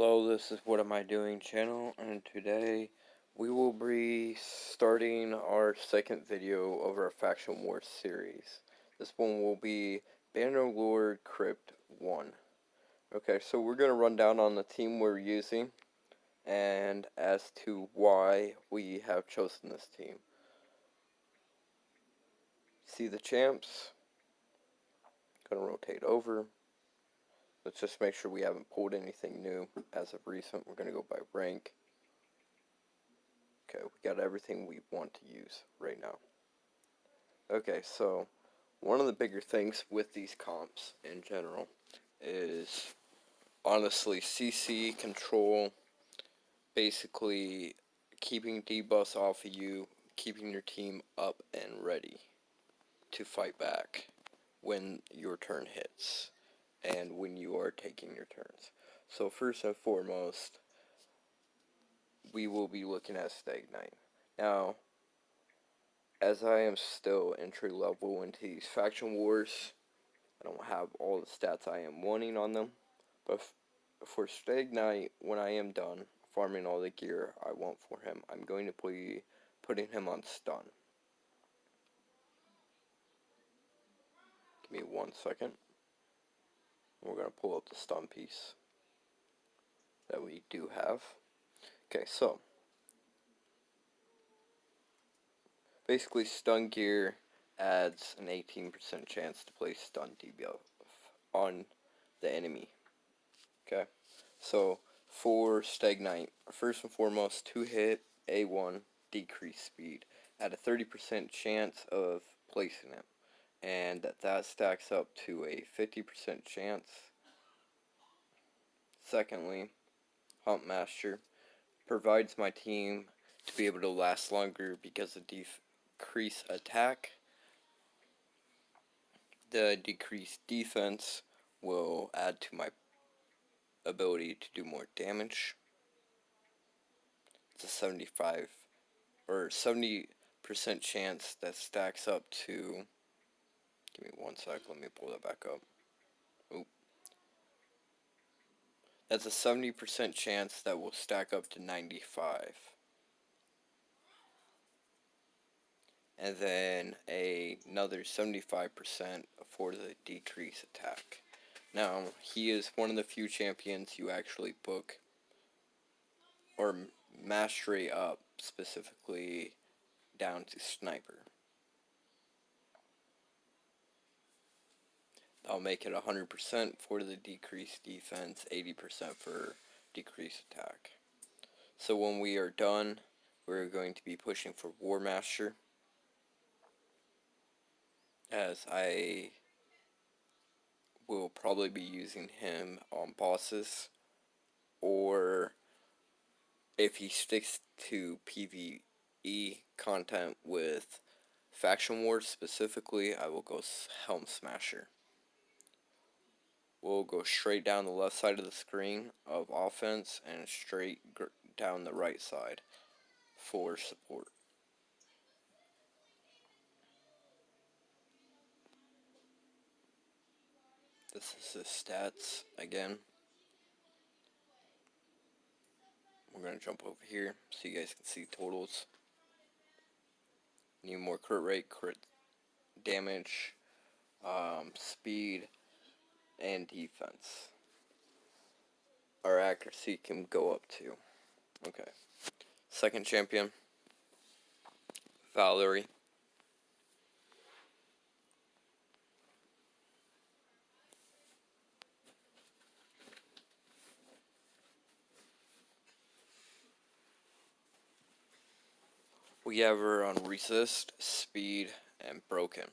Hello, this is What Am I Doing channel, and today we will be starting our second video of our Faction Wars series. This one will be Bannerlord Crypt 1. Okay, so we're going to run down on the team we're using, and as to why we have chosen this team. See the champs? Going to rotate over. Let's just make sure we haven't pulled anything new as of recent. We're going to go by rank. Okay, we got everything we want to use right now. Okay, so one of the bigger things with these comps in general is honestly CC control, basically keeping debuffs off of you, keeping your team up and ready to fight back when your turn hits and when you are taking your turns. So first and foremost, we will be looking at Stag Night. Now, as I am still entry level into these faction wars, I don't have all the stats I am wanting on them, but for Stag Night, when I am done farming all the gear I want for him, I'm going to be putting him on stun. Give me 1 second. We're going to pull up the stun piece that we do have. Okay, so basically stun gear adds an 18% chance to place stun debuff on the enemy. Okay, so for Stag Night, first and foremost, 2-hit A1 decrease speed at a 30% chance of placing it, and that stacks up to a 50% chance. Secondly, Hump Master provides my team to be able to last longer because of decreased attack. The decreased defense will add to my ability to do more damage. It's a 70% chance that stacks up to, give me 1 sec, let me pull that back up. Oop. That's a 70% chance that will stack up to 95. And then another 75% for the decrease attack. Now, he is one of the few champions you actually book or mastery up specifically down to sniper. I'll make it 100% for the decreased defense, 80% for decreased attack. So when we are done, we're going to be pushing for War Master, as I will probably be using him on bosses, or if he sticks to PvE content with Faction Wars specifically, I will go Helm Smasher. We'll go straight down the left side of the screen of offense and straight down the right side for support. This is his stats again. We're going to jump over here so you guys can see totals. Need more crit rate, crit damage, speed, and defense. Our accuracy can go up too. Okay. Second champion, Valerie. We have her on resist, speed, and broken.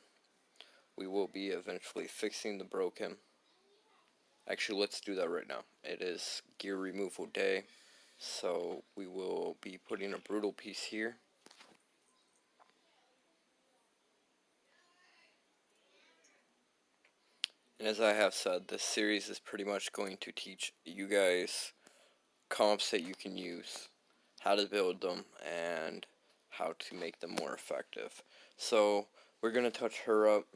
We will be eventually fixing the broken. Actually, let's do that right now. It is gear removal day, so we will be putting a brutal piece here. And as I have said, this series is pretty much going to teach you guys comps that you can use, how to build them, and how to make them more effective. So we're going to touch her up.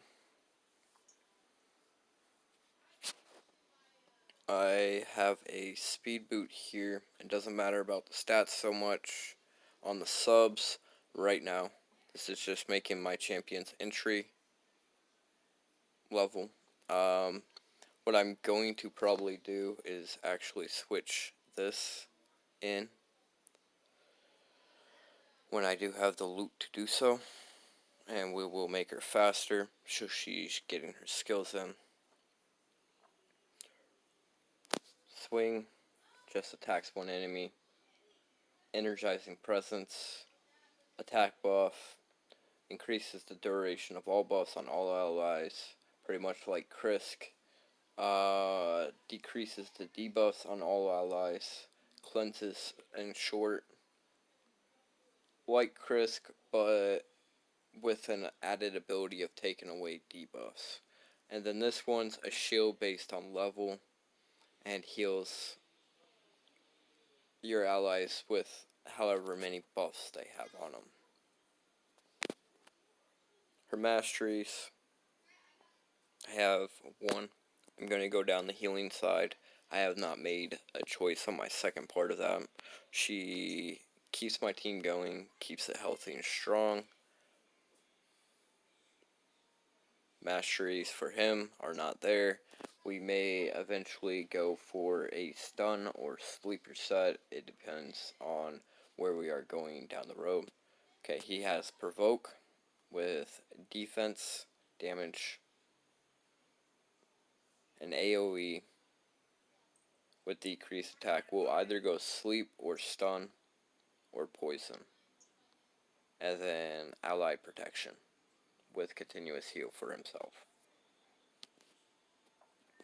I have a speed boot here. It doesn't matter about the stats so much on the subs right now. This is just making my champion's entry level. What I'm going to probably do is actually switch this in when I do have the loot to do so. And we will make her faster so she's getting her skills in. Swing just attacks one enemy. Energizing presence. Attack buff. Increases the duration of all buffs on all allies. Pretty much like Krisk. Decreases the debuffs on all allies. Cleanses in short. Like Krisk, but with an added ability of taking away debuffs. And then this one's a shield based on level and heals your allies with however many buffs they have on them. Her masteries, I have one. I'm going to go down the healing side. I have not made a choice on my second part of that. She keeps my team going, keeps it healthy and strong. Masteries for him are not there. We may eventually go for a stun or sleeper set. It depends on where we are going down the road. Okay, he has provoke with defense, damage, and AoE with decreased attack. Will either go sleep or stun or poison as an ally protection with continuous heal for himself.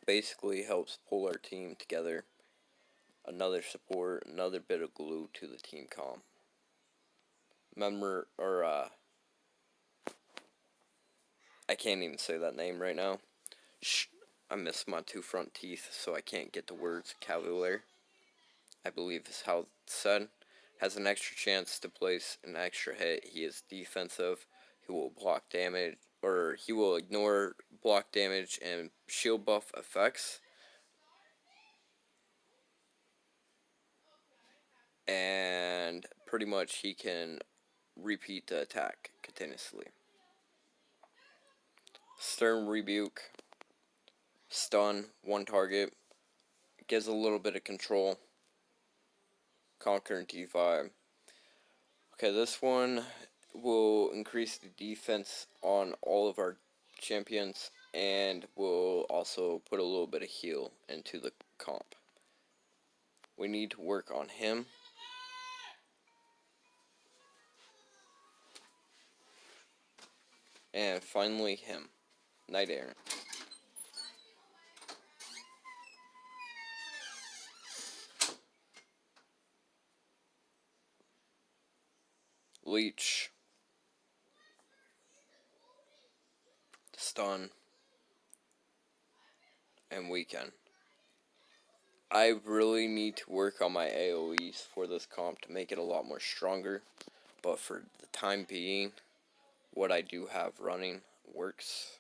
Basically helps pull our team together. Another support, another bit of glue to the team comp. I can't even say that name right now. I missed my two front teeth, so I can't get the words. Cavalier, I believe is how it's said. Has an extra chance to place an extra hit. He is defensive. He will block damage, or he will ignore block damage and shield buff effects. And pretty much he can repeat the attack continuously. Stern Rebuke, stun, one target, gives a little bit of control. Conquer and T5. Okay, this one will increase the defense on all of our champions and will also put a little bit of heal into the comp. We need to work on him. And finally him, Knight Errant. Leech, stun, and weaken. I really need to work on my AoEs for this comp to make it a lot more stronger, but for the time being, what I do have running works.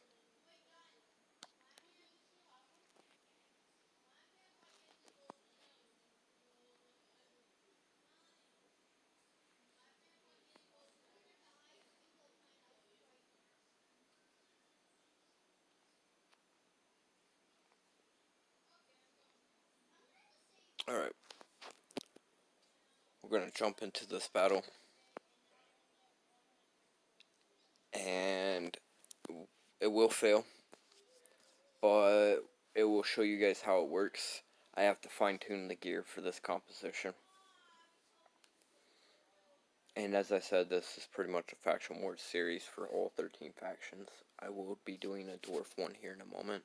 Alright, we're going to jump into this battle. And it will fail, but it will show you guys how it works. I have to fine tune the gear for this composition. And as I said, this is pretty much a faction wars series for all 13 factions. I will be doing a dwarf one here in a moment.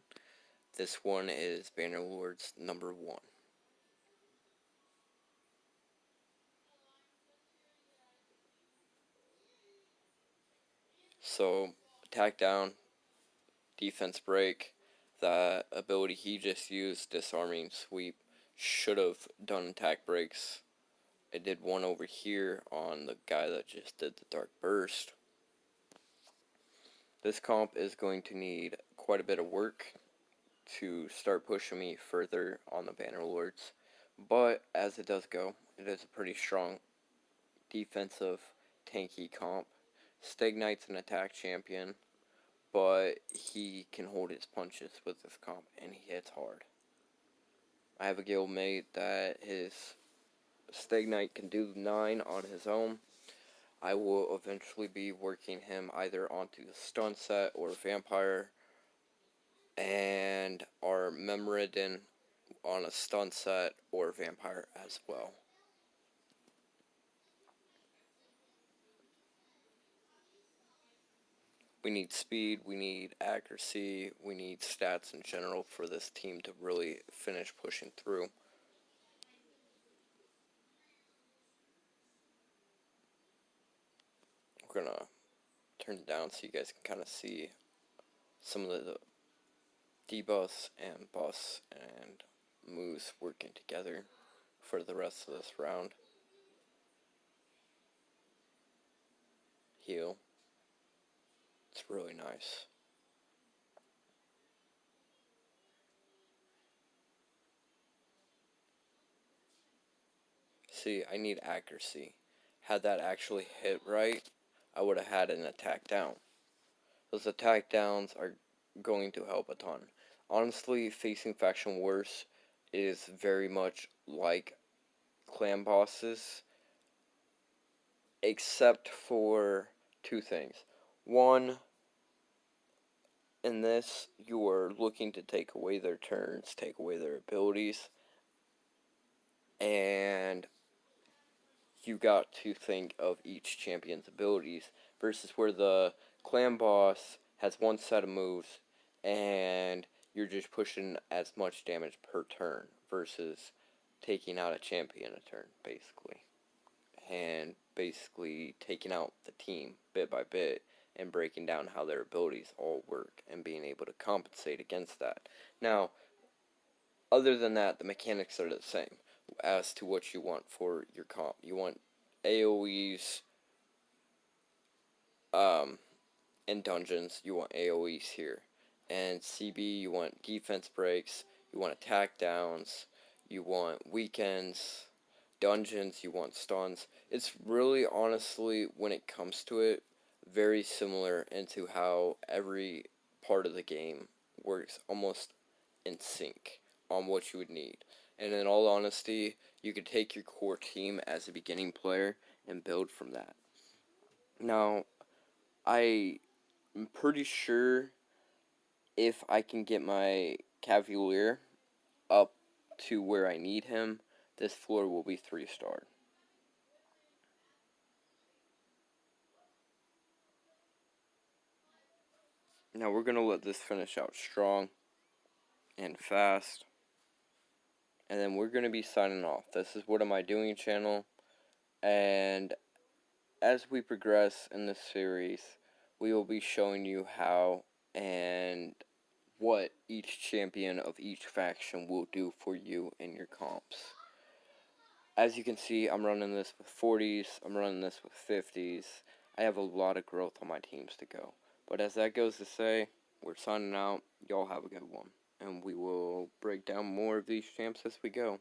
This one is Bannerlord's number 1. So, attack down, defense break. That ability he just used, disarming sweep, should have done attack breaks. I did one over here on the guy that just did the Dark Burst. This comp is going to need quite a bit of work. to start pushing me further on the Bannerlords. But as it does go, it is a pretty strong defensive tanky comp. Stag Knight's an attack champion, but he can hold his punches with this comp, and he hits hard. I have a guildmate that his Stag Knight can do 9 on his own. I will eventually be working him either onto the stun set or vampire, and our Memridin on a stun set or vampire as well. We need speed, we need accuracy, we need stats in general for this team to really finish pushing through. We're gonna turn it down so you guys can kind of see some of the debuffs and buffs and moves working together for the rest of this round. Heal. It's really nice. See, I need accuracy. Had that actually hit right, I would have had an attack down. Those attack downs are going to help a ton. Honestly, facing faction worse is very much like clan bosses, except for two things. One, in this, you are looking to take away their turns, take away their abilities, and you got to think of each champion's abilities versus where the clan boss has one set of moves and you're just pushing as much damage per turn versus taking out a champion a turn, basically. And basically taking out the team bit by bit and breaking down how their abilities all work and being able to compensate against that. Now, other than that, the mechanics are the same as to what you want for your comp. You want AoEs in dungeons, you want AoEs here. And CB, you want defense breaks, you want attack downs, you want weekends, dungeons, you want stuns. It's really, honestly, when it comes to it, very similar into how every part of the game works almost in sync on what you would need. And in all honesty, you could take your core team as a beginning player and build from that. Now, I'm pretty sure if I can get my Cavalier up to where I need him, this floor will be 3-star. Now we're going to let this finish out strong and fast. And then we're going to be signing off. This is What Am I Doing channel. And as we progress in this series, we will be showing you how and what each champion of each faction will do for you in your comps. As you can see, I'm running this with 40s, I'm running this with 50s. I have a lot of growth on my teams to go. But as that goes to say, we're signing out. Y'all have a good one. And we will break down more of these champs as we go.